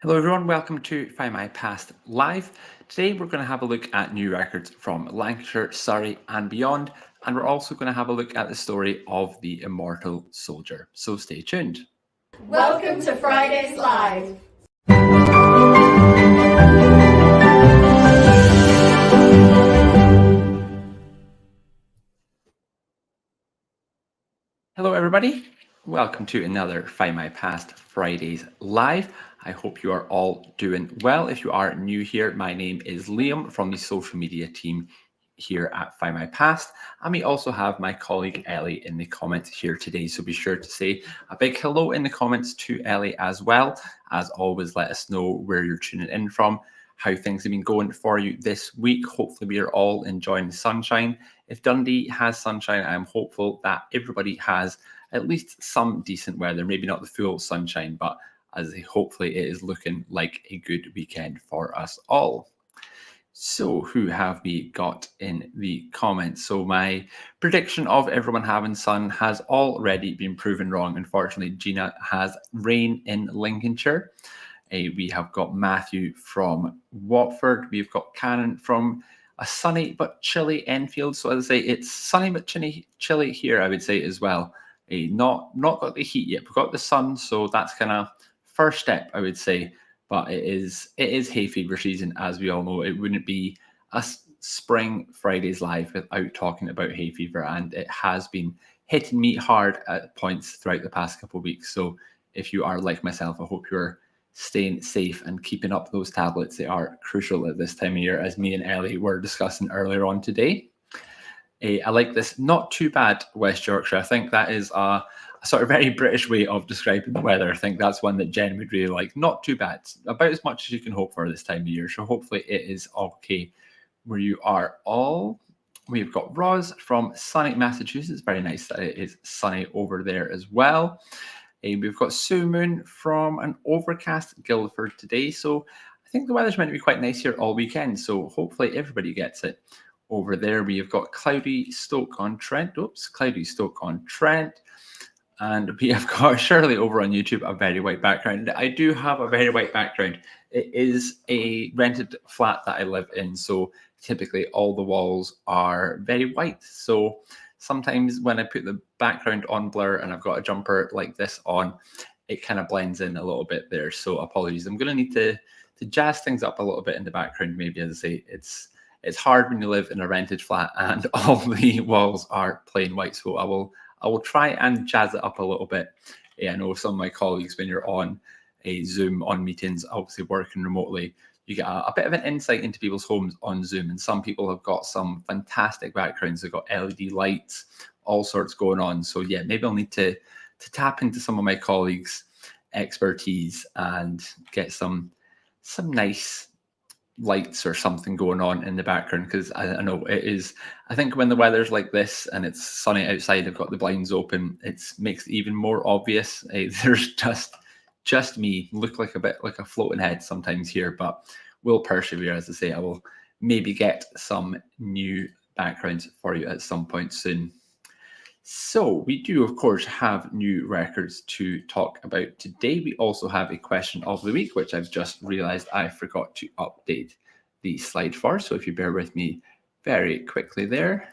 Hello everyone, welcome to Findmypast Live. Today we're going to have a look at new records from Lancashire, Surrey and beyond, and we're also going to have a look at the story of the Immortal soldier. So stay tuned. Welcome to Fridays Live. Hello everybody, welcome to another Findmypast Fridays Live. I hope you are all doing well. If you are new here, my name is Liam from the social media team here at Findmypast, and we also have my colleague Ellie in the comments here today, so be sure to say a big hello in the comments to Ellie as well. As always, let us know where you're tuning in from, how things have been going for you this week. Hopefully we are all enjoying the sunshine. If Dundee has sunshine, I'm hopeful that everybody has at least some decent weather, maybe not the full sunshine, but as hopefully it is looking like a good weekend for us all. So who have we got in the comments? So my prediction of everyone having sun has already been proven wrong. Unfortunately, Gina has rain in Lincolnshire. We have got Matthew from Watford. We've got Cannon from a sunny but chilly Enfield. So as I say, it's sunny but chilly here, I would say as well. Not got the heat yet. We've got the sun, so that's kind of first step, I would say. But it is hay fever season, as we all know. It wouldn't be a spring Fridays Live without talking about hay fever, and it has been hitting me hard at points throughout the past couple of weeks. So if you are like myself, I hope you're staying safe and keeping up those tablets. They are crucial at this time of year, as me and Ellie were discussing earlier on today. I like this. Not too bad, West Yorkshire. I think that is a sort of very British way of describing the weather. I think that's one that Jen would really like. Not too bad. About as much as you can hope for this time of year. So hopefully it is okay where you are all. We've got Roz from sunny Massachusetts. Very nice that it is sunny over there as well. We've got Sue Moon from an overcast Guildford today. So I think the weather's meant to be quite nice here all weekend. So hopefully everybody gets it. Over there, we have got cloudy Stoke-on-Trent. Oops, cloudy Stoke-on-Trent. And we have got Shirley over on YouTube, a very white background. I do have a very white background. It is a rented flat that I live in. So typically all the walls are very white. So sometimes when I put the background on blur and I've got a jumper like this on, it kind of blends in a little bit there. So apologies. I'm going to need to jazz things up a little bit in the background. Maybe, as I say, it's hard when you live in a rented flat and all the walls are plain white. So I will try and jazz it up a little bit. I know some of my colleagues, when you're on a Zoom on meetings, obviously working remotely, you get a bit of an insight into people's homes on Zoom. And some people have got some fantastic backgrounds. They've got LED lights, all sorts going on. So yeah, maybe I'll need to tap into some of my colleagues' expertise and get some nice lights or something going on in the background, because I know it is. I think when the weather's like this and it's sunny outside, I've got the blinds open, it makes it even more obvious. There's just me, look like a bit like a floating head sometimes here, but we'll persevere. As I say, I will maybe get some new backgrounds for you at some point soon. So we do, of course, have new records to talk about today. We also have a question of the week, which I've just realized I forgot to update the slide for. So if you bear with me very quickly there.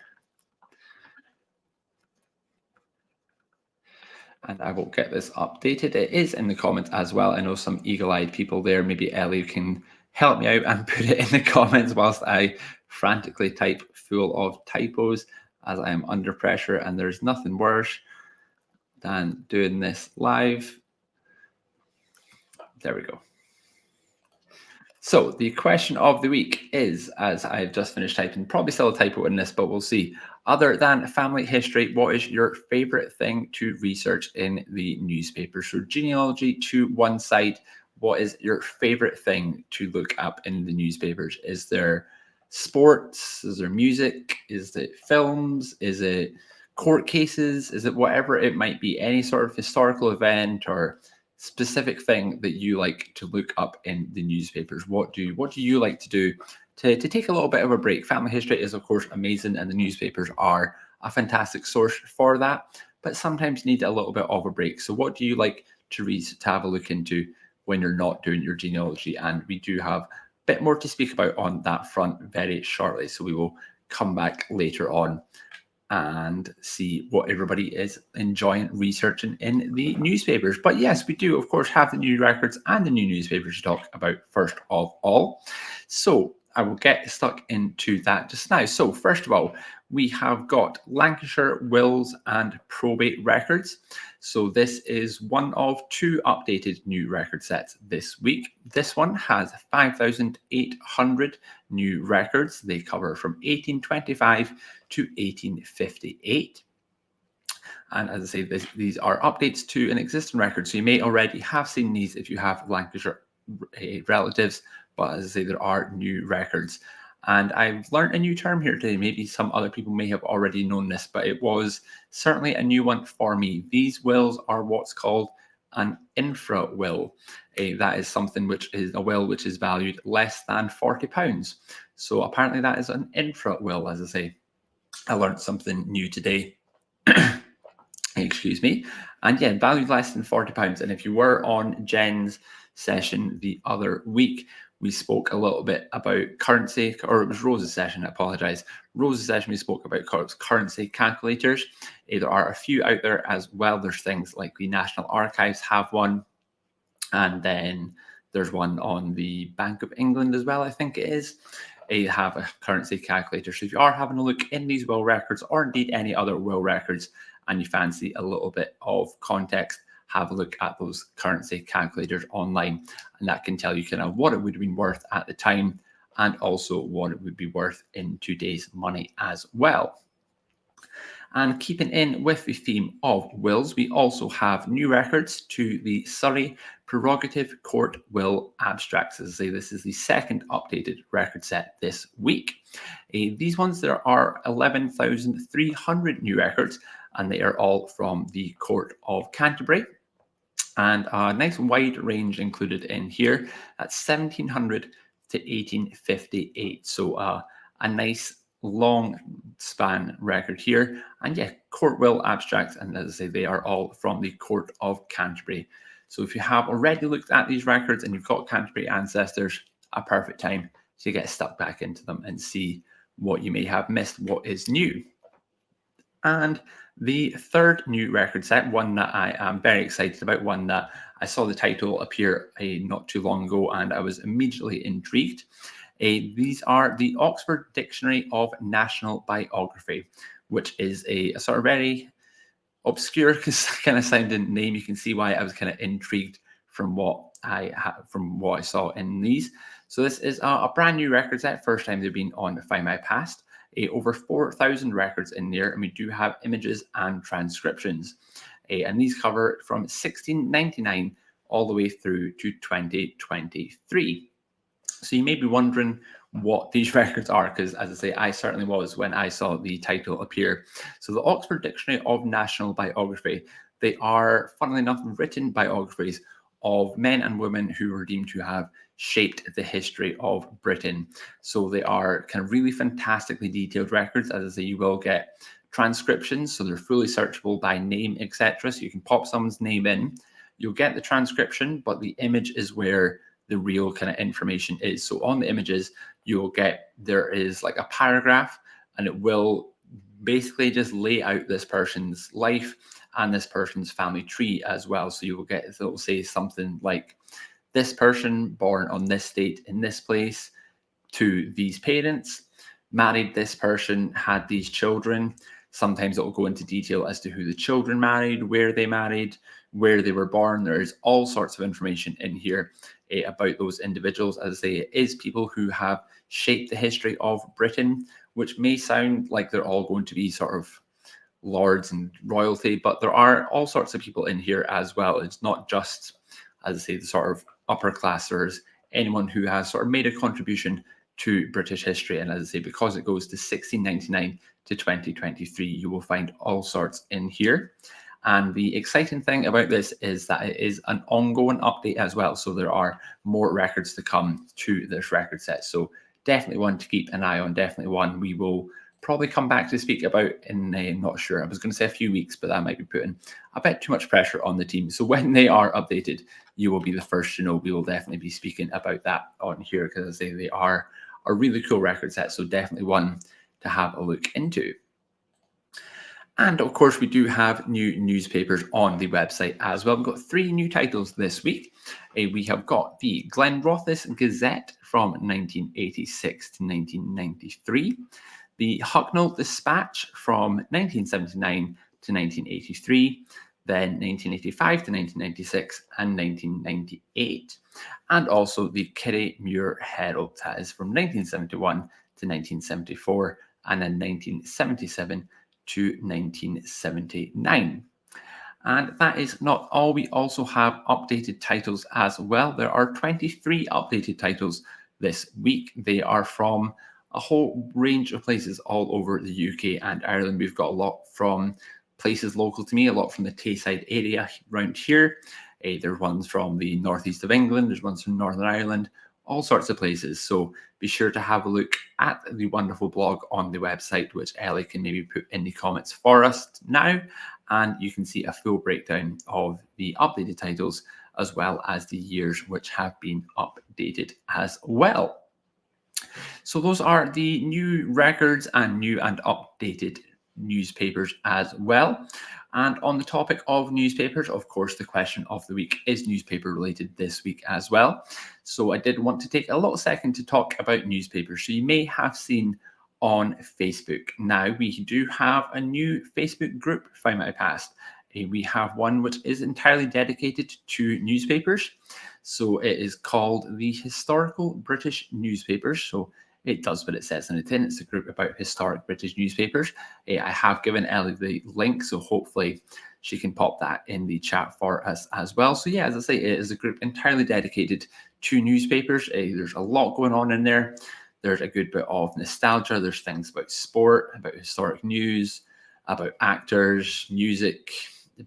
And I will get this updated. It is in the comments as well. I know some eagle-eyed people there. Maybe Ellie can help me out and put it in the comments whilst I frantically type full of typos, as I am under pressure, and there's nothing worse than doing this live. There we go. So the question of the week is, as I've just finished typing, probably still a typo in this, but we'll see. Other than family history, what is your favorite thing to research in the newspaper? So genealogy to one side, what is your favorite thing to look up in the newspapers? Is there sports? Is there music? Is it films? Is it court cases? Is it whatever it might be? Any sort of historical event or specific thing that you like to look up in the newspapers? What do you like to do to take a little bit of a break? Family history is, of course, amazing, and the newspapers are a fantastic source for that, but sometimes you need a little bit of a break. So what do you like to read, to have a look into? when you're not doing your genealogy. And we do have a bit more to speak about on that front very shortly. So we will come back later on and see what everybody is enjoying researching in the newspapers. But yes, we do, of course, have the new records and the new newspapers to talk about first of all. So I will get stuck into that just now. So first of all, we have got Lancashire wills and probate records. So this is one of 2 updated new record sets this week. This one has 5,800 new records. They cover from 1825 to 1858. And as I say, these are updates to an existing record. So you may already have seen these if you have Lancashire relatives, but as I say, there are new records. And I've learned a new term here today. Maybe some other people may have already known this, but it was certainly a new one for me. These wills are what's called an infra will. That is something which is a will which is valued less than £40. So apparently that is an infra will, as I say. I learned something new today. Excuse me. And yeah, valued less than £40. And if you were on Jen's session the other week, we spoke a little bit about currency, or it was Rose's session, I apologize. Rose's session, we spoke about currency calculators. There are a few out there as well. There's things like the National Archives have one. And then there's one on the Bank of England as well, I think it is. They have a currency calculator. So if you are having a look in these will records, or indeed any other will records, and you fancy a little bit of context, have a look at those currency calculators online, and that can tell you kind of what it would have been worth at the time, and also what it would be worth in today's money as well. And keeping in with the theme of wills, we also have new records to the Surrey Prerogative Court Will Abstracts. As I say, this is the second updated record set this week. These ones, there are 11,300 new records, and they are all from the Court of Canterbury. And a nice wide range included in here at 1700 to 1858. So a nice long span record here. And yeah, court will abstracts, and as I say, they are all from the Court of Canterbury. So if you have already looked at these records and you've got Canterbury ancestors, a perfect time to get stuck back into them and see what you may have missed, what is new. And the third new record set, one that I am very excited about, one that I saw the title appear not too long ago and I was immediately intrigued. These are the Oxford Dictionary of National Biography, which is a sort of very obscure kind of sounding name. You can see why I was kind of intrigued from what I saw in these. So this is a brand new record set, first time they've been on Findmypast. Over 4,000 records in there, and we do have images and transcriptions. And these cover from 1699 all the way through to 2023. So you may be wondering what these records are, because as I say, I certainly was when I saw the title appear. So the Oxford Dictionary of National Biography, they are, funnily enough, written biographies of men and women who were deemed to have shaped the history of Britain. So they are kind of really fantastically detailed records. As I say, you will get transcriptions, so they're fully searchable by name, etc. So you can pop someone's name in, you'll get the transcription, but the image is where the real kind of information is. So on the images, you'll get, there is like a paragraph, and it will basically just lay out this person's life and this person's family tree as well. So you will get, so it will say something like, this person born on this date in this place to these parents, married this person, had these children. Sometimes it will go into detail as to who the children married, where they were born. There is all sorts of information in here about those individuals. As I say, it is people who have shaped the history of Britain, which may sound like they're all going to be sort of lords and royalty, but there are all sorts of people in here as well. It's not just, as I say, the sort of upper class. There's anyone who has sort of made a contribution to British history. And as I say, because it goes to 1699 to 2023, you will find all sorts in here. And the exciting thing about this is that it is an ongoing update as well. So there are more records to come to this record set. So definitely one to keep an eye on, definitely one we will probably come back to speak about in, not sure, I was going to say a few weeks, but that might be putting a bit too much pressure on the team. So when they are updated, you will be the first to know. We will definitely be speaking about that on here because I say they are a really cool record set. So definitely one to have a look into. And of course, we do have new newspapers on the website as well. We've got 3 new titles this week. We have got the Glenrothes Gazette from 1986 to 1993, the Hucknall Dispatch from 1979 to 1983, then 1985 to 1996, and 1998. And also the Kirriemuir Herald, that is from 1971 to 1974, and then 1977 to 1979. And that is not all. We also have updated titles as well. There are 23 updated titles this week. They are from a whole range of places all over the UK and Ireland. We've got a lot from places local to me, a lot from the Tayside area around here. There's ones from the northeast of England, there's ones from Northern Ireland, all sorts of places. So be sure to have a look at the wonderful blog on the website, which Ellie can maybe put in the comments for us now. And you can see a full breakdown of the updated titles as well as the years which have been updated as well. So those are the new records and new and updated newspapers as well. And on the topic of newspapers, of course, the question of the week is newspaper related this week as well. So I did want to take a little second to talk about newspapers. So you may have seen on Facebook. Now we do have a new Facebook group, Findmypast. We have one which is entirely dedicated to newspapers. So it is called the Historical British Newspapers. So it does what it says on the tin. It's a group about historic British newspapers. I have given Ellie the link, so hopefully she can pop that in the chat for us as well. So yeah, as I say, it is a group entirely dedicated to newspapers. There's a lot going on in there. There's a good bit of nostalgia. There's things about sport, about historic news, about actors, music,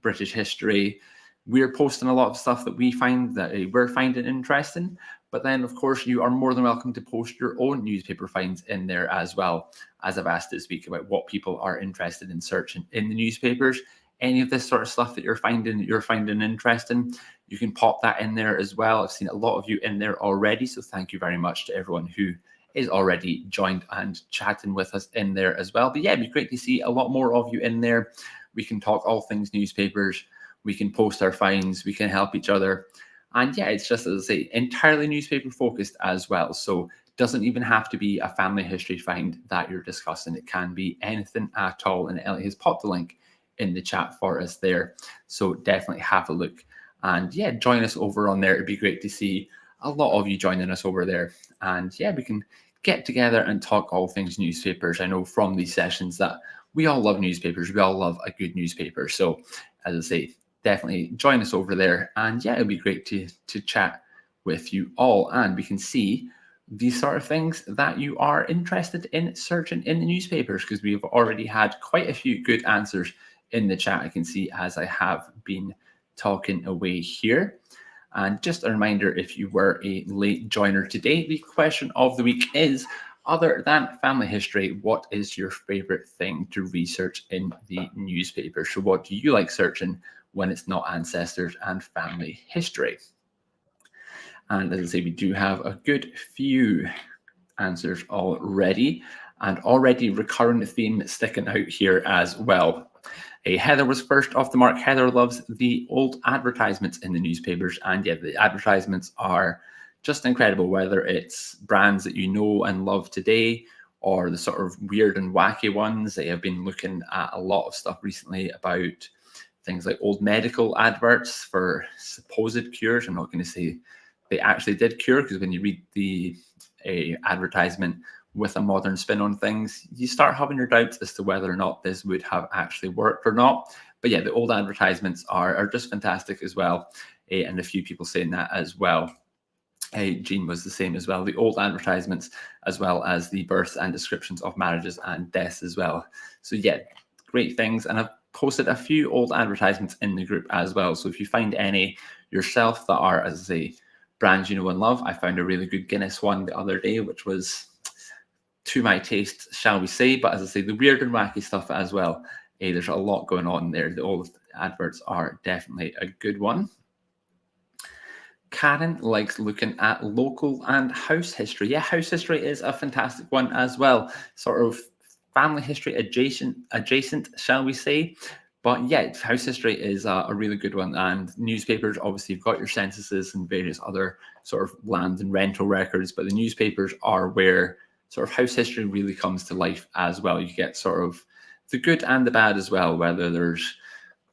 British history. We're posting a lot of stuff that we find that we're finding interesting. But then, of course, you are more than welcome to post your own newspaper finds in there as well, as I've asked this week about what people are interested in searching in the newspapers. Any of this sort of stuff that you're finding interesting, you can pop that in there as well. I've seen a lot of you in there already, so thank you very much to everyone who is already joined and chatting with us in there as well. But yeah, it'd be great to see a lot more of you in there. We can talk all things newspapers. We can post our finds. We can help each other. And yeah, it's just, as I say, entirely newspaper focused as well. So it doesn't even have to be a family history find that you're discussing. It can be anything at all. And Ellie has popped the link in the chat for us there. So definitely have a look. And yeah, join us over on there. It'd be great to see a lot of you joining us over there. And yeah, we can get together and talk all things newspapers. I know from these sessions that we all love newspapers. We all love a good newspaper. So as I say, definitely join us over there. And yeah, it'll be great to chat with you all. And we can see these sort of things that you are interested in searching in the newspapers, because we've already had quite a few good answers in the chat. I can see as I have been talking away here. And just a reminder, if you were a late joiner today, the question of the week is, other than family history, what is your favorite thing to research in the newspaper? So what do you like searching when it's not ancestors and family history? And as I say, we do have a good few answers already, and already recurrent theme sticking out here as well. Heather was first off the mark. Heather loves the old advertisements in the newspapers, and yeah, the advertisements are just incredible, whether it's brands that you know and love today or the sort of weird and wacky ones. I have been looking at a lot of stuff recently about things like old medical adverts for supposed cures. I'm not going to say they actually did cure, because when you read the advertisement with a modern spin on things, you start having your doubts as to whether or not this would have actually worked or not. But yeah, the old advertisements are just fantastic as well. And a few people saying that as well. Jean was the same as well. The old advertisements, as well as the births and descriptions of marriages and deaths as well. So yeah, great things. And I've posted a few old advertisements in the group as well. So if you find any yourself that are, as I say, brands you know and love, I found a really good Guinness one the other day, which was to my taste, shall we say. But as I say, the weird and wacky stuff as well. There's a lot going on there. The old adverts are definitely a good one. Karen likes looking at local and house history. Yeah, house history is a fantastic one as well. Sort of family history adjacent, shall we say. But yeah, house history is a really good one. And newspapers, obviously, you've got your censuses and various other sort of land and rental records. But the newspapers are where sort of house history really comes to life as well. You get sort of the good and the bad as well, whether there's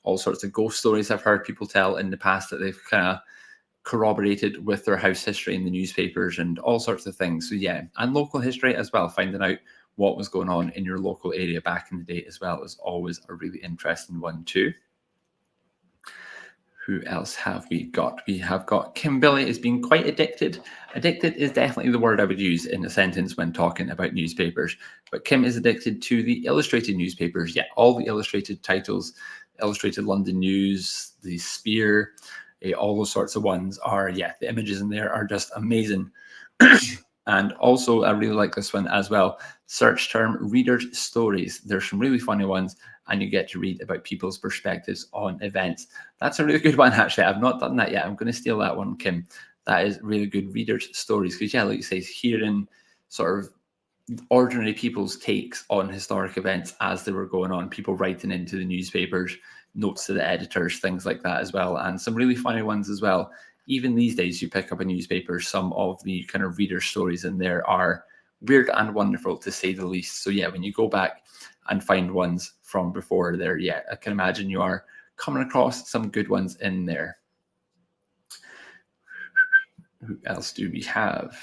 all sorts of ghost stories I've heard people tell in the past that they've kind of corroborated with their house history in the newspapers and all sorts of things. So yeah, and local history as well, finding out what was going on in your local area back in the day as well is always a really interesting one too. Who else have we got? We have got Kim Billy has been quite addicted. Addicted is definitely the word I would use in a sentence when talking about newspapers. But Kim is addicted to the illustrated newspapers. Yeah, all the illustrated titles, Illustrated London News, the Spear, all those sorts of ones are, yeah, the images in there are just amazing. And also, I really like this one as well. Search term Reader's Stories. There's some really funny ones, and you get to read about people's perspectives on events. That's a really good one, actually. I've not done that yet. I'm going to steal that one, Kim. That is really good. Reader's Stories. Because, yeah, like you say, hearing sort of ordinary people's takes on historic events as they were going on, people writing into the newspapers, notes to the editors, things like that as well, and some really funny ones as well. Even these days, you pick up a newspaper, some of the kind of reader stories in there are weird and wonderful, to say the least. So yeah, when you go back and find ones from before there, yeah, I can imagine you are coming across some good ones in there. Who else do we have?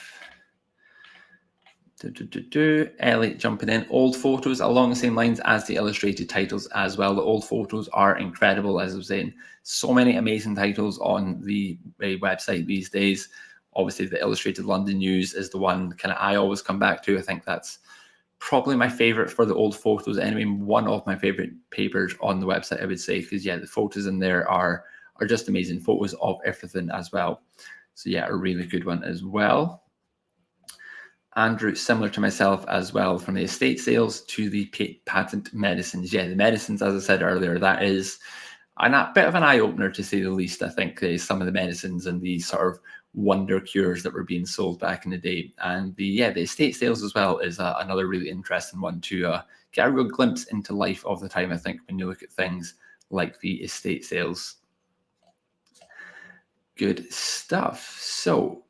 Elliot jumping in. Old photos along the same lines as the illustrated titles as well. The old photos are incredible, as I was saying. So many amazing titles on the website these days. Obviously, the Illustrated London News is the one kind of I always come back to. I think that's probably my favorite for the old photos. Anyway, one of my favorite papers on the website, I would say, because yeah, the photos in there are just amazing. Photos of everything as well. So yeah, a really good one as well. Andrew, similar to myself as well, from the estate sales to the patent medicines. Yeah, the medicines, as I said earlier, that is a bit of an eye-opener, to say the least. I think some of the medicines and the sort of wonder cures that were being sold back in the day. And the estate sales as well is another really interesting one to get a real glimpse into life of the time, I think, when you look at things like the estate sales. Good stuff. So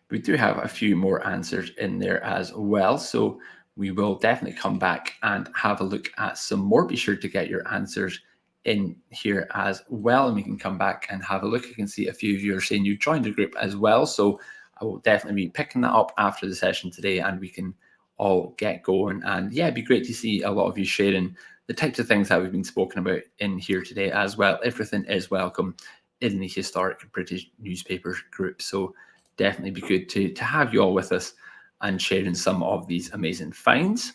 we do have a few more answers in there as well. So we will definitely come back and have a look at some more. Be sure to get your answers in here as well, and we can come back and have a look. You can see a few of you are saying you joined the group as well. So I will definitely be picking that up after the session today, and we can all get going. And yeah, it'd be great to see a lot of you sharing the types of things that we've been spoken about in here today as well. Everything is welcome in the Historic British Newspapers group. So definitely be good to have you all with us and sharing some of these amazing finds.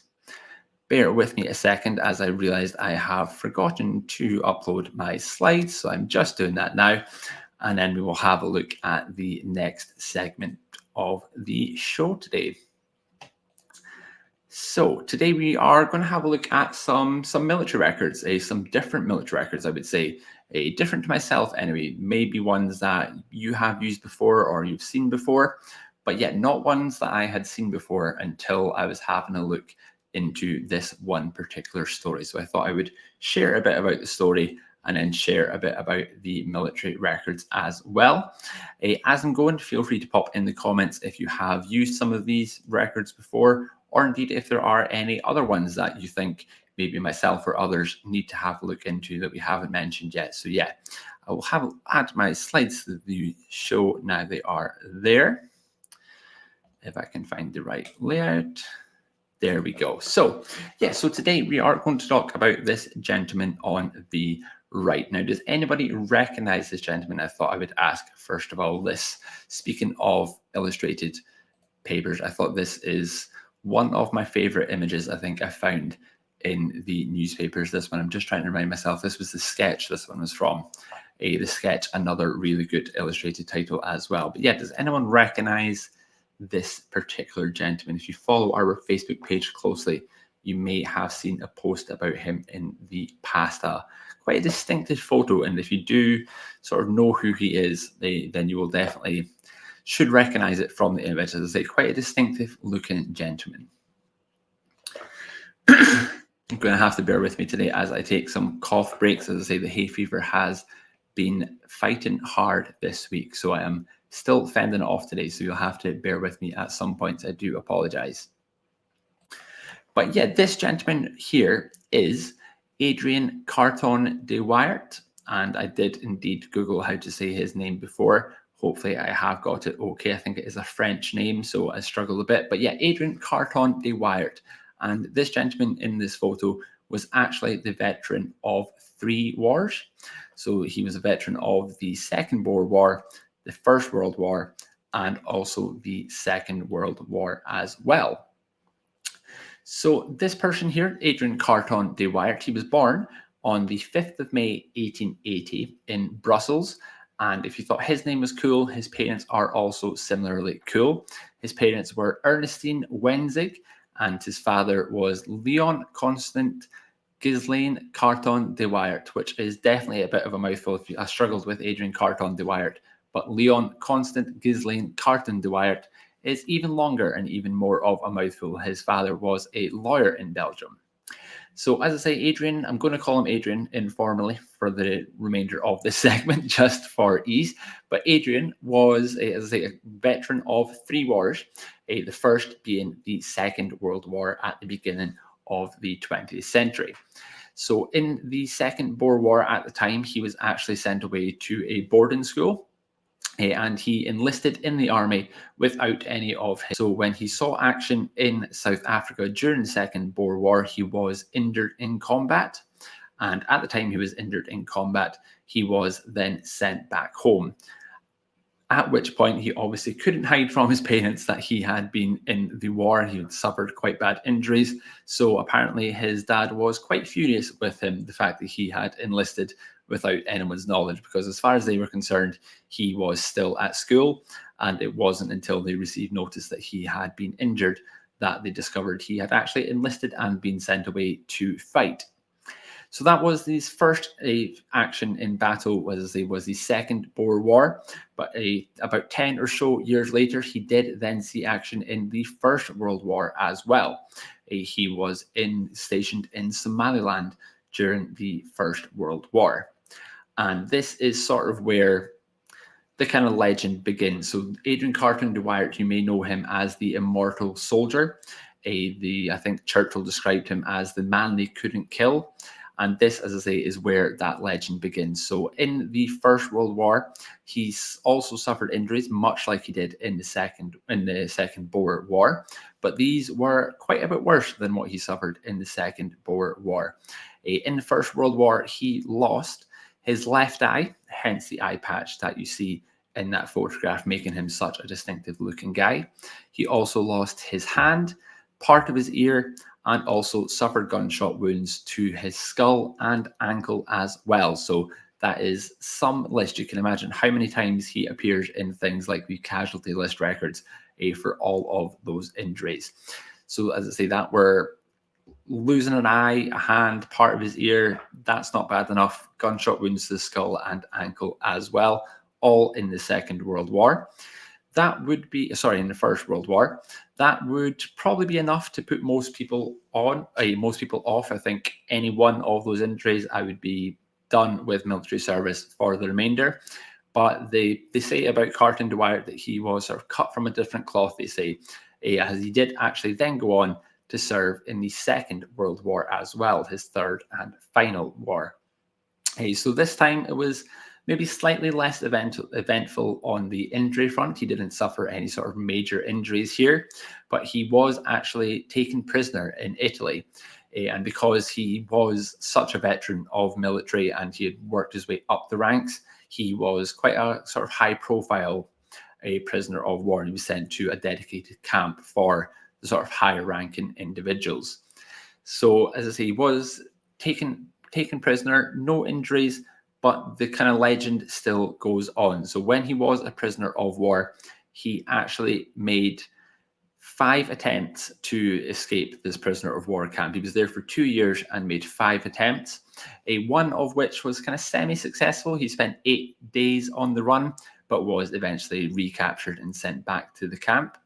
Bear with me a second, as I realized I have forgotten to upload my slides. So I'm just doing that now. And then we will have a look at the next segment of the show today. So today we are going to have a look at some military records, some different military records, I would say. Different to myself anyway, maybe ones that you have used before or you've seen before, but yet not ones that I had seen before until I was having a look into this one particular story. So I thought I would share a bit about the story and then share a bit about the military records as well. As I'm going, feel free to pop in the comments if you have used some of these records before, or indeed if there are any other ones that you think maybe myself or others need to have a look into that we haven't mentioned yet. So yeah, I will add my slides to the show now. They are there. If I can find the right layout. There we go. So yeah, so today we are going to talk about this gentleman on the right. Now, does anybody recognize this gentleman? I thought I would ask first of all this. Speaking of illustrated papers, I thought this is one of my favorite images I think I found in the newspapers. This one, I'm just trying to remind myself, this was the sketch this one was from. The sketch, another really good illustrated title as well. But yeah, does anyone recognize this particular gentleman. If you follow our Facebook page closely, you may have seen a post about him in the past. Quite a distinctive photo, and if you do sort of know who he is, then you will definitely should recognize it from the image. As I say, quite a distinctive looking gentleman. You're going to have to bear with me today as I take some cough breaks. As I say, the hay fever has been fighting hard this week, so I am still fending it off today, so you'll have to bear with me at some points. I do apologize. But yeah, this gentleman here is Adrian Carton de Wiart, and I did indeed Google how to say his name before. Hopefully I have got it okay. I think it is a French name, so I struggled a bit. But yeah, Adrian Carton de Wiart. And this gentleman in this photo was actually the veteran of 3 wars. So he was a veteran of the Second Boer War, the First World War, and also the Second World War as well. So this person here, Adrian Carton de Wiart, he was born on the 5th of May 1880 in Brussels. And if you thought his name was cool, his parents are also similarly cool. His parents were Ernestine Wenzig, and his father was Leon Constant Ghislaine Carton de Wiart, which is definitely a bit of a mouthful. I struggled with Adrian Carton de Wiart, but Leon Constant Ghislaine Carton de Wiart is even longer and even more of a mouthful. His father was a lawyer in Belgium. So as I say, Adrian, I'm going to call him Adrian informally for the remainder of this segment, just for ease. But Adrian was, as I say, a veteran of 3 wars, the first being the Second World War at the beginning of the 20th century. So in the Second Boer War at the time, he was actually sent away to a boarding school. And he enlisted in the army without any of his. So when he saw action in South Africa during the Second Boer War, he was injured in combat. And at the time he was injured in combat, he was then sent back home. At which point he obviously couldn't hide from his parents that he had been in the war. He had suffered quite bad injuries. So apparently his dad was quite furious with him, the fact that he had enlisted without anyone's knowledge, because as far as they were concerned, he was still at school, and it wasn't until they received notice that he had been injured that they discovered he had actually enlisted and been sent away to fight. So that was his first action in battle, was the Second Boer War. But about 10 or so years later, he did then see action in the First World War as well. He was stationed in Somaliland during the First World War. And this is sort of where the kind of legend begins. So Adrian Carton de Wiart, you may know him as the Immortal Soldier. I think Churchill described him as the man they couldn't kill. And this, as I say, is where that legend begins. So in the First World War, he also suffered injuries, much like he did in the Second Boer War. But these were quite a bit worse than what he suffered in the Second Boer War. In the First World War, he lost his left eye, hence the eye patch that you see in that photograph, making him such a distinctive looking guy. He also lost his hand, part of his ear, and also suffered gunshot wounds to his skull and ankle as well. So that is some list. You can imagine how many times he appears in things like the casualty list records for all of those injuries. So as I say, that were losing an eye, a hand, part of his ear, that's not bad enough. Gunshot wounds to the skull and ankle as well, all in the Second World War. That would be, in the First World War. That would probably be enough to put most people off. I think any one of those injuries, I would be done with military service for the remainder. But they say about Carton de Wiart that he was sort of cut from a different cloth, they say, as he did actually then go on to serve in the Second World War as well, his third and final war. So this time it was maybe slightly less eventful on the injury front. He didn't suffer any sort of major injuries here, but he was actually taken prisoner in Italy. And because he was such a veteran of military and he had worked his way up the ranks, he was quite a sort of high profile prisoner of war. He was sent to a dedicated camp for the sort of higher ranking individuals. So as I say, he was taken prisoner, no injuries, but the kind of legend still goes on. So when he was a prisoner of war, he actually made 5 attempts to escape this prisoner of war camp. He was there for 2 years and made 5 attempts, one of which was kind of semi-successful. He spent 8 days on the run, but was eventually recaptured and sent back to the camp.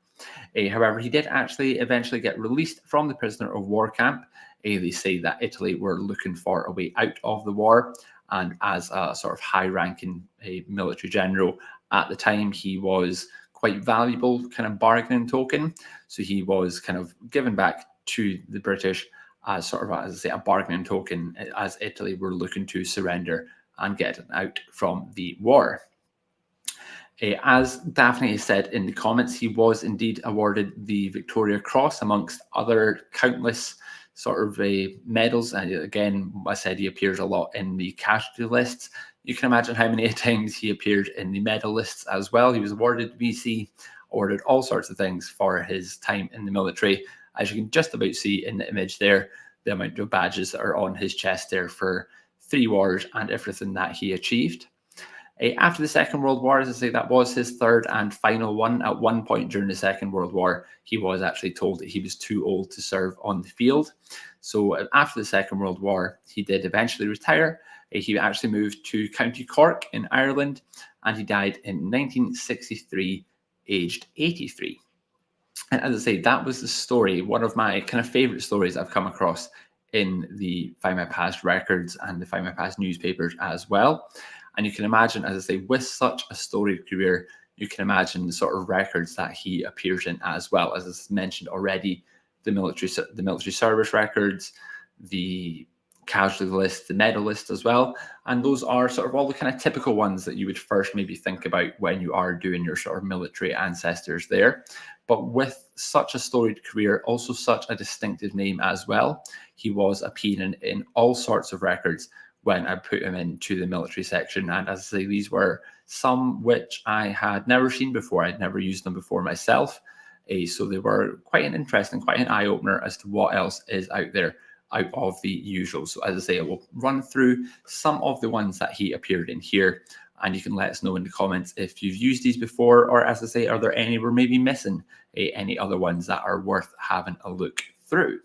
However, he did actually eventually get released from the prisoner of war camp. They say that Italy were looking for a way out of the war, and as a sort of high-ranking military general at the time, he was quite valuable kind of bargaining token. So he was kind of given back to the British as sort of, as I say, a bargaining token, as Italy were looking to surrender and get out from the war. As Daphne said in the comments, he was indeed awarded the Victoria Cross amongst other countless sort of medals. And again, I said he appears a lot in the casualty lists. You can imagine how many times he appeared in the medal lists as well. He was awarded VC, awarded all sorts of things for his time in the military. As you can just about see in the image there, the amount of badges that are on his chest there for 3 wars and everything that he achieved. After the Second World War, as I say, that was his third and final one. At one point during the Second World War, he was actually told that he was too old to serve on the field. So after the Second World War, he did eventually retire. He actually moved to County Cork in Ireland, and he died in 1963, aged 83. And as I say, that was the story, one of my kind of favourite stories I've come across in the Findmypast records and the Findmypast newspapers as well. And you can imagine, as I say, with such a storied career, you can imagine the sort of records that he appears in as well. As I mentioned already, the military service records, the casualty list, the medal list as well. And those are sort of all the kind of typical ones that you would first maybe think about when you are doing your sort of military ancestors there. But with such a storied career, also such a distinctive name as well, he was appearing in all sorts of records when I put him into the military section. And as I say, these were some which I had never seen before. I'd never used them before myself. So they were quite an interesting, quite an eye-opener as to what else is out there out of the usual. So as I say, I will run through some of the ones that he appeared in here, and you can let us know in the comments if you've used these before, or as I say, are there any we're maybe missing, any other ones that are worth having a look through.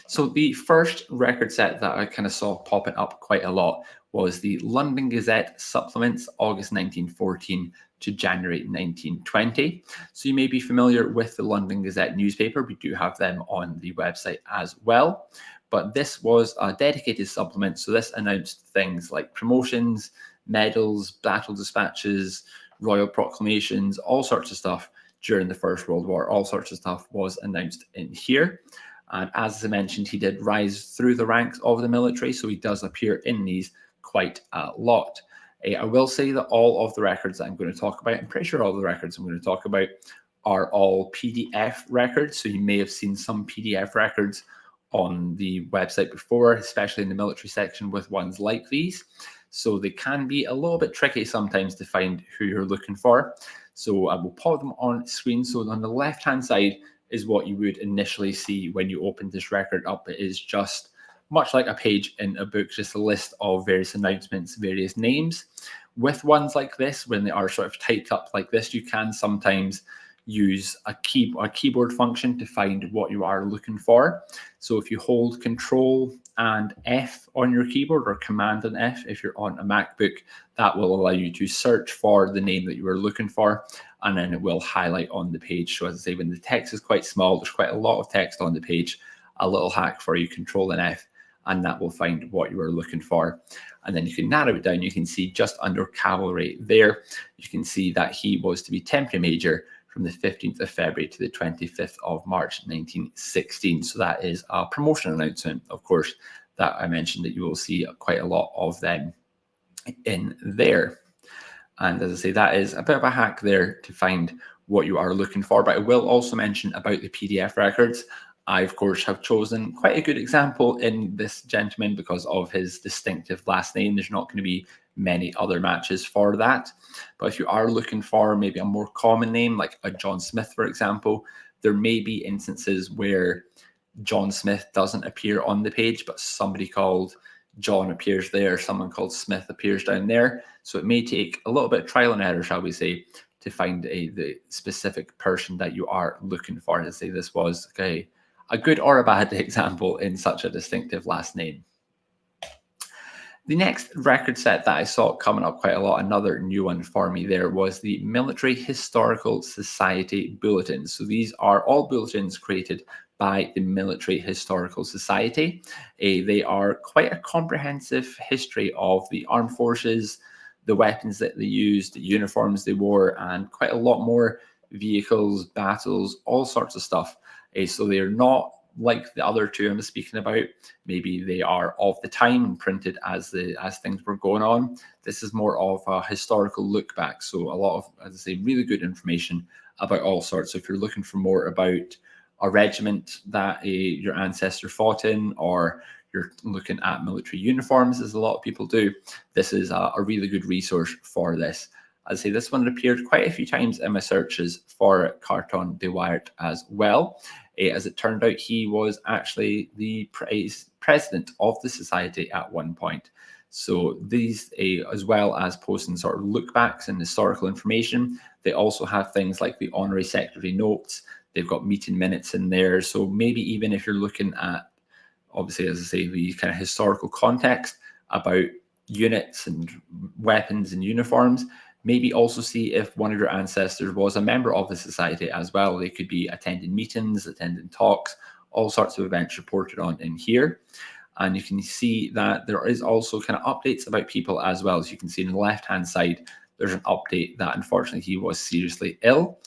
So the first record set that I kind of saw popping up quite a lot was the London Gazette supplements, August 1914 to January 1920. So you may be familiar with the London Gazette newspaper. We do have them on the website as well. But this was a dedicated supplement. So this announced things like promotions, medals, battle dispatches, royal proclamations, all sorts of stuff during the First World War. All sorts of stuff was announced in here. And as I mentioned, he did rise through the ranks of the military, so he does appear in these quite a lot. I will say that all of the records that I'm going to talk about, I'm pretty sure all the records I'm going to talk about are all PDF records. So you may have seen some PDF records on the website before, especially in the military section with ones like these. So they can be a little bit tricky sometimes to find who you're looking for. So I will pop them on screen. So on the left-hand side is what you would initially see when you open this record up. It is just much like a page in a book, just a list of various announcements, various names. With ones like this, when they are sort of typed up like this, you can sometimes use a keyboard function to find what you are looking for. So if you hold Control and F on your keyboard, or Command and F if you're on a MacBook, that will allow you to search for the name that you are looking for, and then it will highlight on the page. So as I say, when the text is quite small, there's quite a lot of text on the page, a little hack for you, Control and F, and that will find what you are looking for. And then you can narrow it down. You can see just under cavalry there, you can see that he was to be temporary major from the 15th of February to the 25th of March 1916. So that is a promotion announcement, of course, that I mentioned that you will see quite a lot of them in there. And as I say, that is a bit of a hack there to find what you are looking for. But I will also mention about the PDF records. I, of course, have chosen quite a good example in this gentleman because of his distinctive last name. There's not going to be many other matches for that. But if you are looking for maybe a more common name, like a John Smith, for example, there may be instances where John Smith doesn't appear on the page, but somebody called John appears there, someone called Smith appears down there. So it may take a little bit of trial and error, shall we say, to find the specific person that you are looking for. To say this was a good or a bad example in such a distinctive last name. The next record set that I saw coming up quite a lot, another new one for me there, was the Military Historical Society Bulletins. So these are all bulletins created by the Military Historical Society. They are quite a comprehensive history of the armed forces, the weapons that they used, the uniforms they wore, and quite a lot more vehicles, battles, all sorts of stuff. So they're not like the other two I'm speaking about. Maybe they are of the time and printed as things were going on. This is more of a historical look back. So a lot of, as I say, really good information about all sorts. So if you're looking for more about a regiment that your ancestor fought in, or you're looking at military uniforms, as a lot of people do, this is a really good resource for this. As I say, this one appeared quite a few times in my searches for Carton de Wiart as well. As it turned out, he was actually the president of the society at one point. So these, as well as posting sort of look backs and historical information, they also have things like the honorary secretary notes. They've got meeting minutes in there. So maybe even if you're looking at, obviously, as I say, the kind of historical context about units and weapons and uniforms, maybe also see if one of your ancestors was a member of the society as well. They could be attending meetings, attending talks, all sorts of events reported on in here. And you can see that there is also kind of updates about people as well. So you can see on the left-hand side, there's an update that unfortunately he was seriously ill.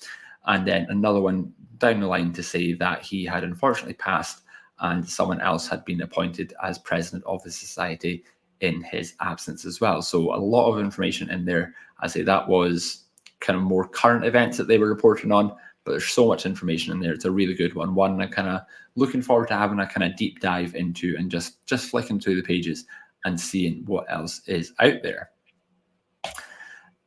And then another one down the line to say that he had unfortunately passed and someone else had been appointed as president of the society in his absence as well. So a lot of information in there. I say that was kind of more current events that they were reporting on, but there's so much information in there. It's a really good one. One I'm kind of looking forward to having a kind of deep dive into and just flicking through the pages and seeing what else is out there.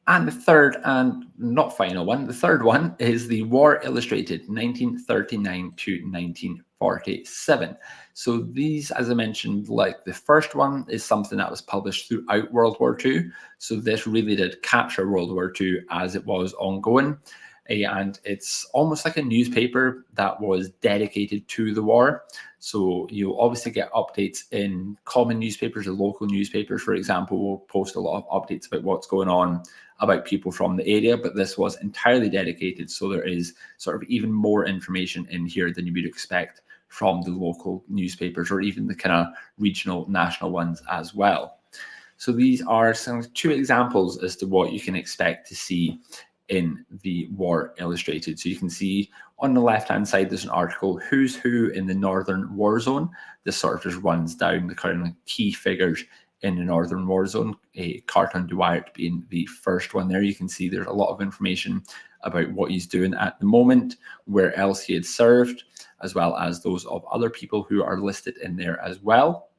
And the third and not final one, the third one is the War Illustrated 1939 to 1947. So these, as I mentioned, like the first one is something that was published throughout World War II. So this really did capture World War II as it was ongoing. And it's almost like a newspaper that was dedicated to the war. So you'll obviously get updates in common newspapers or local newspapers, for example, will post a lot of updates about what's going on, about people from the area, but this was entirely dedicated. So there is sort of even more information in here than you would expect from the local newspapers or even the kind of regional, national ones as well. So these are two examples as to what you can expect to see in the War Illustrated. So you can see on the left-hand side, there's an article, Who's Who in the Northern War Zone. This sort of just runs down the kind of key figures in the Northern War Zone, Carton de Wiart being the first one there. You can see there's a lot of information about what he's doing at the moment, where else he had served, as well as those of other people who are listed in there as well.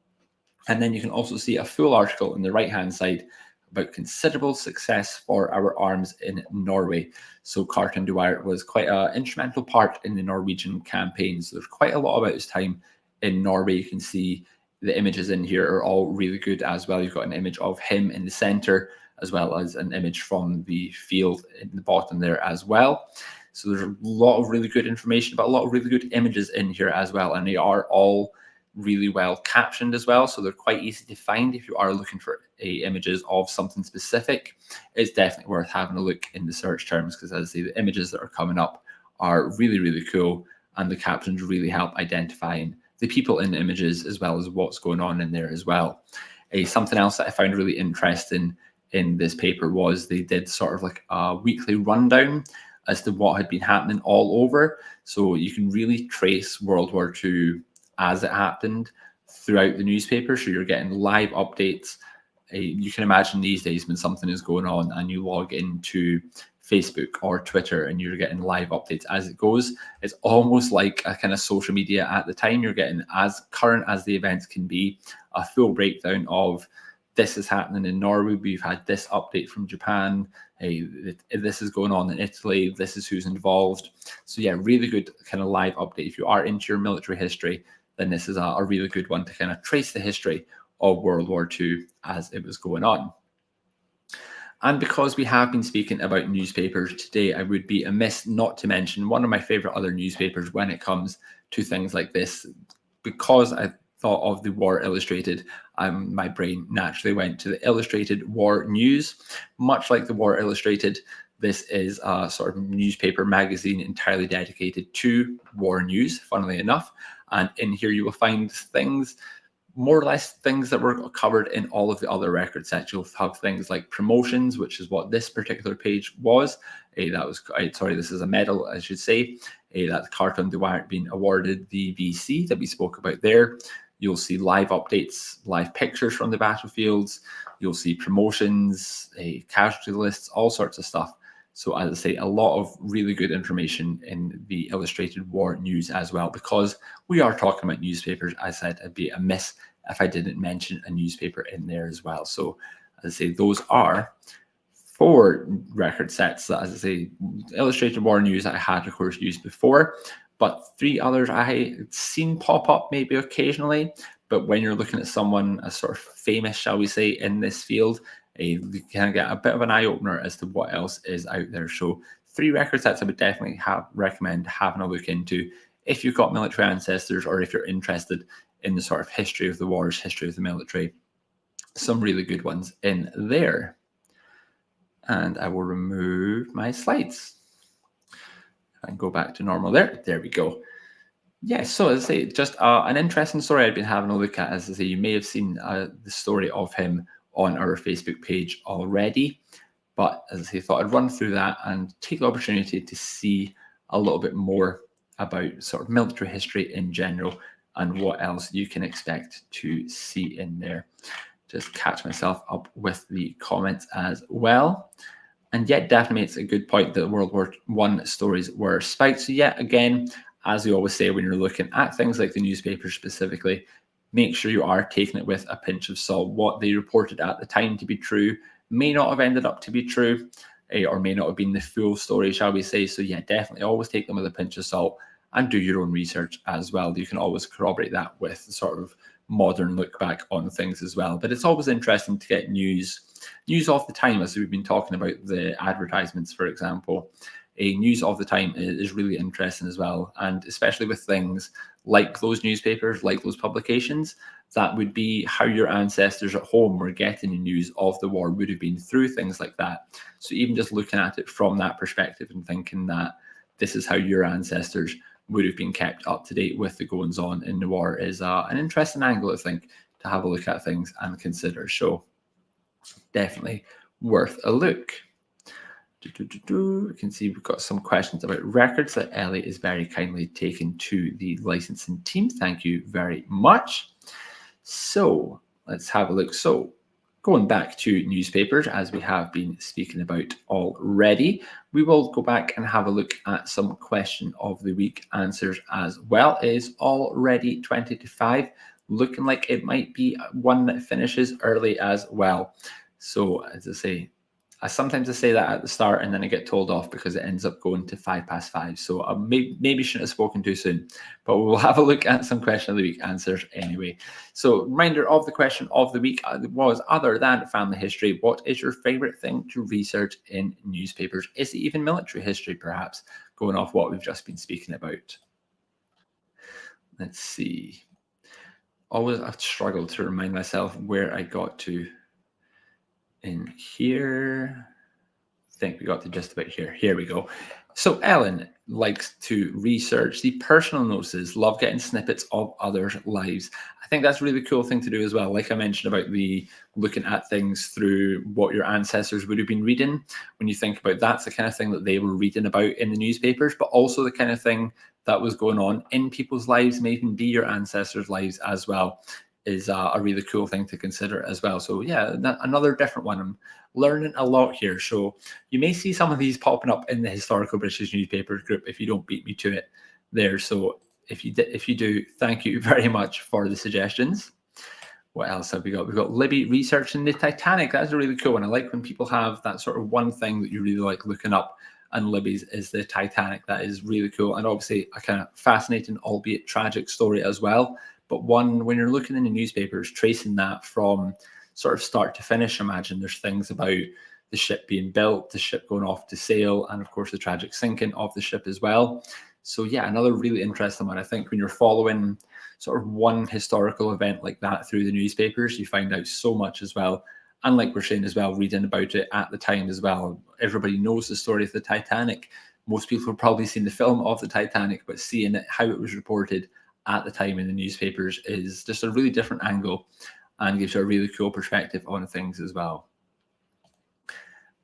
And then you can also see a full article on the right-hand side about considerable success for our arms in Norway. So Carton de Wiart was quite an instrumental part in the Norwegian campaign. So there's quite a lot about his time in Norway. You can see the images in here are all really good as well. You've got an image of him in the center, as well as an image from the field in the bottom there as well. So there's a lot of really good information, but a lot of really good images in here as well. And they are all really well captioned as well. So they're quite easy to find if you are looking for images of something specific. It's definitely worth having a look in the search terms, because as I say, the images that are coming up are really, really cool. And the captions really help identifying the people in the images as well as what's going on in there as well. Something else that I found really interesting in this paper was they did sort of like a weekly rundown as to what had been happening all over. So you can really trace World War II as it happened throughout the newspaper. So you're getting live updates. You can imagine these days when something is going on and you log into Facebook or Twitter and you're getting live updates as it goes. It's almost like a kind of social media at the time. You're getting as current as the events can be, a full breakdown of this is happening in Norway. We've had this update from Japan. This is going on in Italy. This is who's involved. So yeah, really good kind of live update. If you are into your military history, then this is a really good one to kind of trace the history of World War II as it was going on. And because we have been speaking about newspapers today, I would be amiss not to mention one of my favorite other newspapers when it comes to things like this. Because I thought of the War Illustrated, my brain naturally went to the Illustrated War News. Much like the War Illustrated, this is a sort of newspaper magazine entirely dedicated to war news, funnily enough. And in here you will find things, more or less things that were covered in all of the other record sets. You'll have things like promotions, which is what this particular page was. This is a medal, I should say. That's Carton de Wiart being awarded the VC that we spoke about there. You'll see live updates, live pictures from the battlefields. You'll see promotions, casualty lists, all sorts of stuff. So as I say, a lot of really good information in the Illustrated War News as well, because we are talking about newspapers. I said I'd be amiss if I didn't mention a newspaper in there as well. So as I say, those are 4 record sets that, as I say, Illustrated War News I had, of course, used before, but 3 others I had seen pop up maybe occasionally. But when you're looking at someone as sort of famous, shall we say, in this field, you can get a bit of an eye-opener as to what else is out there. So 3 record sets I would definitely recommend having a look into if you've got military ancestors or if you're interested in the sort of history of the wars, history of the military. Some really good ones in there. And I will remove my slides and go back to normal there. There we go. Yes, so as I say, just an interesting story I've been having a look at. As I say, you may have seen the story of him on our Facebook page already. But as I say, I thought I'd run through that and take the opportunity to see a little bit more about sort of military history in general and what else you can expect to see in there. Just catch myself up with the comments as well. And yet definitely makes a good point that World War I stories were spiked. So yet again, as we always say, when you're looking at things like the newspapers specifically, make sure you are taking it with a pinch of salt. What they reported at the time to be true may not have ended up to be true, or may not have been the full story, shall we say. So yeah, definitely always take them with a pinch of salt and do your own research as well. You can always corroborate that with sort of modern look back on things as well. But it's always interesting to get news of the time, as we've been talking about the advertisements, for example. News of the time is really interesting as well, and especially with things like those newspapers, like those publications, that would be how your ancestors at home were getting the news of the war, would have been through things like that. So even just looking at it from that perspective and thinking that this is how your ancestors would have been kept up to date with the goings on in the war is an interesting angle, I think, to have a look at things and consider. So definitely worth a look. We can see we've got some questions about records that Ellie is very kindly taken to the licensing team. Thank you very much. So let's have a look. So going back to newspapers, as we have been speaking about already, we will go back and have a look at some question of the week answers as well. It is already 20 to 5, looking like it might be one that finishes early as well. So as I say, I sometimes say that at the start and then I get told off because it ends up going to 5:05. So I maybe shouldn't have spoken too soon, but we'll have a look at some question of the week answers anyway. So reminder of the question of the week was, other than family history, what is your favorite thing to research in newspapers? Is it even military history, perhaps, going off what we've just been speaking about? Let's see. Always I've struggled to remind myself where I got to in here. I think we got to just about here. Here we go. So Ellen likes to research the personal notices, love getting snippets of others' lives. I think that's a really cool thing to do as well. Like I mentioned about the looking at things through what your ancestors would have been reading. When you think about that's the kind of thing that they were reading about in the newspapers, but also the kind of thing that was going on in people's lives, may even be your ancestors' lives as well, is a really cool thing to consider as well. So yeah, another different one. I'm learning a lot here. So you may see some of these popping up in the Historical British Newspapers group if you don't beat me to it there. So if you do, thank you very much for the suggestions. What else have we got? We've got Libby researching the Titanic. That's a really cool one. I like when people have that sort of one thing that you really like looking up, and Libby's is the Titanic. That is really cool. And obviously a kind of fascinating, albeit tragic story as well. But one, when you're looking in the newspapers, tracing that from sort of start to finish, imagine there's things about the ship being built, the ship going off to sail, and of course the tragic sinking of the ship as well. So yeah, another really interesting one. I think when you're following sort of one historical event like that through the newspapers, you find out so much as well. And like we're saying as well, reading about it at the time as well, everybody knows the story of the Titanic. Most people have probably seen the film of the Titanic, but seeing it, how it was reported at the time in the newspapers is just a really different angle and gives you a really cool perspective on things as well.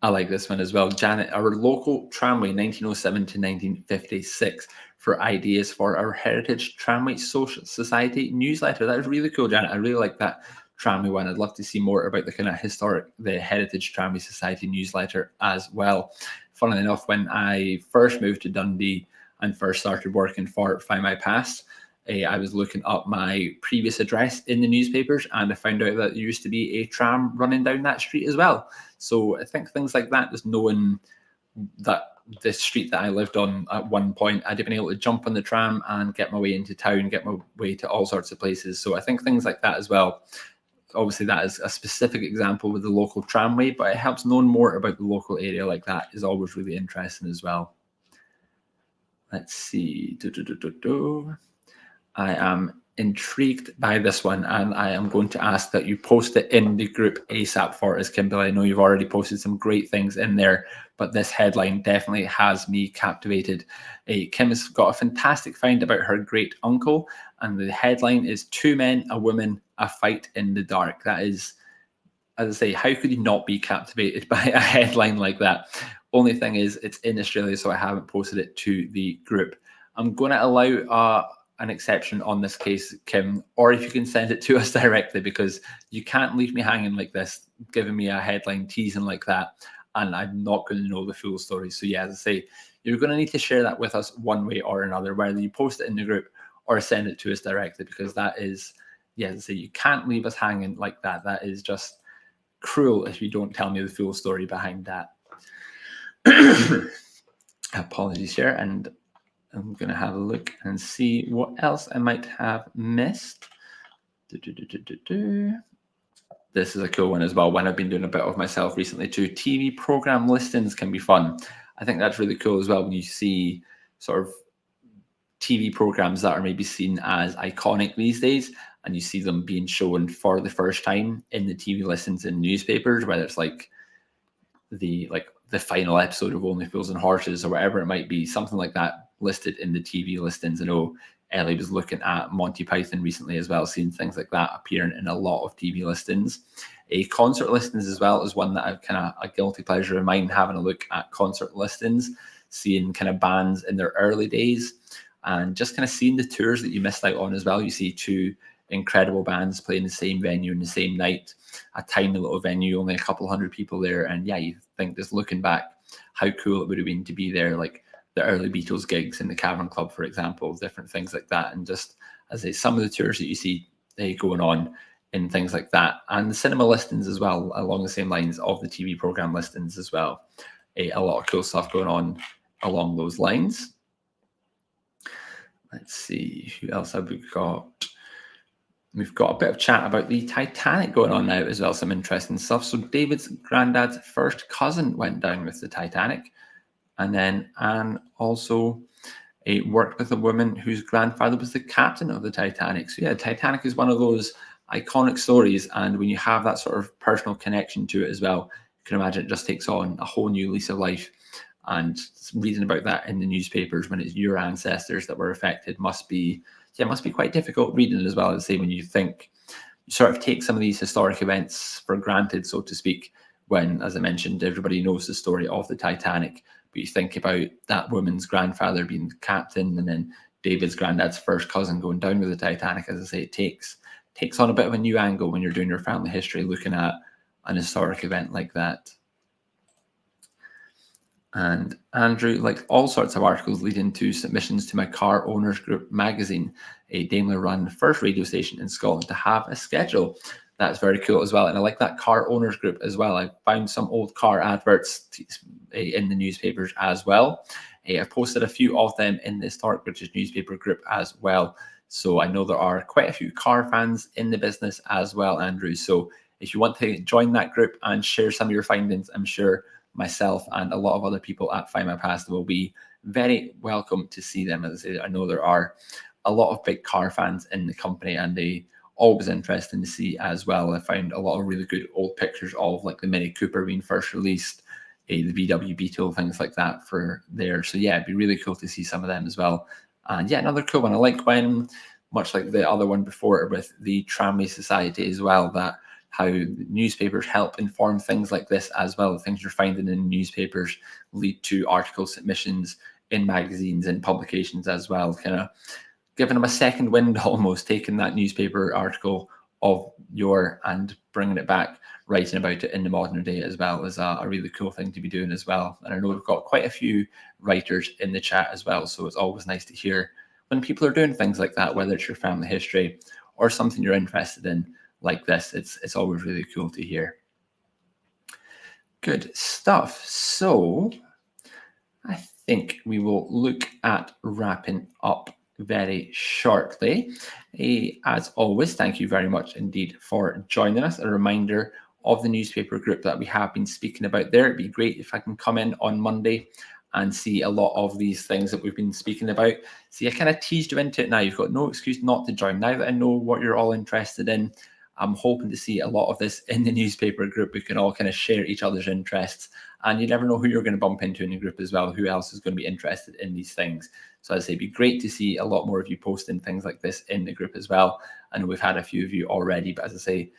I like this one as well. Janet, our local tramway, 1907 to 1956, for ideas for our Heritage Tramway Social Society newsletter. That is really cool, Janet. I really like that tramway one. I'd love to see more about the kind of the Heritage Tramway Society newsletter as well. Funnily enough, when I first moved to Dundee and first started working for Findmypast, I was looking up my previous address in the newspapers, and I found out that there used to be a tram running down that street as well. So I think things like that, just knowing that the street that I lived on at one point, I'd have been able to jump on the tram and get my way into town, get my way to all sorts of places. So I think things like that as well. Obviously, that is a specific example with the local tramway, but it helps knowing more about the local area like that is always really interesting as well. Let's see. I am intrigued by this one, and I am going to ask that you post it in the group ASAP for us, Kimberly. I know you've already posted some great things in there, but this headline definitely has me captivated. Kim has got a fantastic find about her great uncle, and the headline is "Two Men, a Woman, a Fight in the Dark." That is, as I say, how could you not be captivated by a headline like that? Only thing is, it's in Australia, so I haven't posted it to the group. I'm going to allow an exception on this case, Kim, or if you can send it to us directly, because you can't leave me hanging like this, giving me a headline teasing like that, and I'm not going to know the full story. So yeah, as I say, you're going to need to share that with us one way or another, whether you post it in the group or send it to us directly, because that is, yeah, as I say, you can't leave us hanging like that. That is just cruel if you don't tell me the full story behind that. Apologies here, and I'm going to have a look and see what else I might have missed. This is a cool one as well. When I've been doing a bit of myself recently too, TV program listings can be fun. I think that's really cool as well when you see sort of TV programs that are maybe seen as iconic these days, and you see them being shown for the first time in the TV listings in newspapers, whether it's like the final episode of Only Fools and Horses or whatever it might be, something like that listed in the TV listings. I know Ellie was looking at Monty Python recently as well, seeing things like that appearing in a lot of TV listings. Concert listings as well is one that I've kind of a guilty pleasure of mine, having a look at concert listings, seeing kind of bands in their early days and just kind of seeing the tours that you missed out on as well. You see two incredible bands playing the same venue in the same night, a tiny little venue, only a couple hundred people there. And yeah, you think just looking back, how cool it would have been to be there, like the early Beatles gigs in the Cavern Club, for example, different things like that. And just, as I say, some of the tours that you see going on in things like that. And the cinema listings as well, along the same lines of the TV program listings as well. A lot of cool stuff going on along those lines. Let's see, who else have we got? We've got a bit of chat about the Titanic going on now as well, some interesting stuff. So David's granddad's first cousin went down with the Titanic. And then Anne also worked with a woman whose grandfather was the captain of the Titanic. So yeah, Titanic is one of those iconic stories. And when you have that sort of personal connection to it as well, you can imagine it just takes on a whole new lease of life. And reading about that in the newspapers when it's your ancestors that were affected must be quite difficult reading as well. As I say, when you think, you sort of take some of these historic events for granted, so to speak, when, as I mentioned, everybody knows the story of the Titanic. But you think about that woman's grandfather being the captain, and then David's granddad's first cousin going down with the Titanic. As I say, it takes on a bit of a new angle when you're doing your family history, looking at an historic event like that. And Andrew, like all sorts of articles leading to submissions to my Car Owners Group magazine, a Daimler-run first radio station in Scotland to have a schedule. That's very cool as well. And I like that Car Owners Group as well. I found some old car adverts in the newspapers as well. I've posted a few of them in the Historic British Newspaper group as well. So I know there are quite a few car fans in the business as well, Andrew. So if you want to join that group and share some of your findings, I'm sure myself and a lot of other people at Findmypast will be very welcome to see them. As I say, I know there are a lot of big car fans in the company, and they always interesting to see as well. I found a lot of really good old pictures of like the Mini Cooper being first released, the VW Beetle, things like that for there. So yeah, it'd be really cool to see some of them as well. And yeah, another cool one. I like when, much like the other one before with the Tramway Society as well, that how newspapers help inform things like this as well. The things you're finding in newspapers lead to article submissions in magazines and publications as well, kind of giving them a second wind almost, taking that newspaper article of your and bringing it back, writing about it in the modern day as well is a really cool thing to be doing as well. And I know we've got quite a few writers in the chat as well, so it's always nice to hear when people are doing things like that, whether it's your family history or something you're interested in like this. It's always really cool to hear. Good stuff. So I think we will look at wrapping up very shortly. As always, thank you very much indeed for joining us. A reminder of the newspaper group that we have been speaking about there. It'd be great if I can come in on Monday and see a lot of these things that we've been speaking about. See, I kind of teased you into it now. You've got no excuse not to join. Now that I know what you're all interested in, I'm hoping to see a lot of this in the newspaper group. We can all kind of share each other's interests, and you never know who you're going to bump into in the group as well, who else is going to be interested in these things. So as I say, it'd be great to see a lot more of you posting things like this in the group as well. I know we've had a few of you already, but as I say,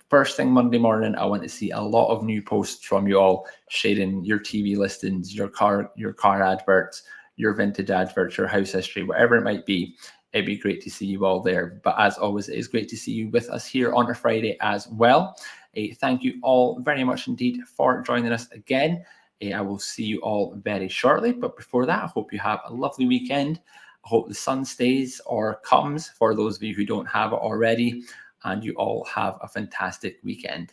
first thing Monday morning, I want to see a lot of new posts from you all sharing your TV listings, your car adverts, your vintage adverts, your house history, whatever it might be. It'd be great to see you all there. But as always, it is great to see you with us here on a Friday as well. Thank you all very much indeed for joining us again. I will see you all very shortly. But before that, I hope you have a lovely weekend. I hope the sun stays or comes for those of you who don't have it already. And you all have a fantastic weekend.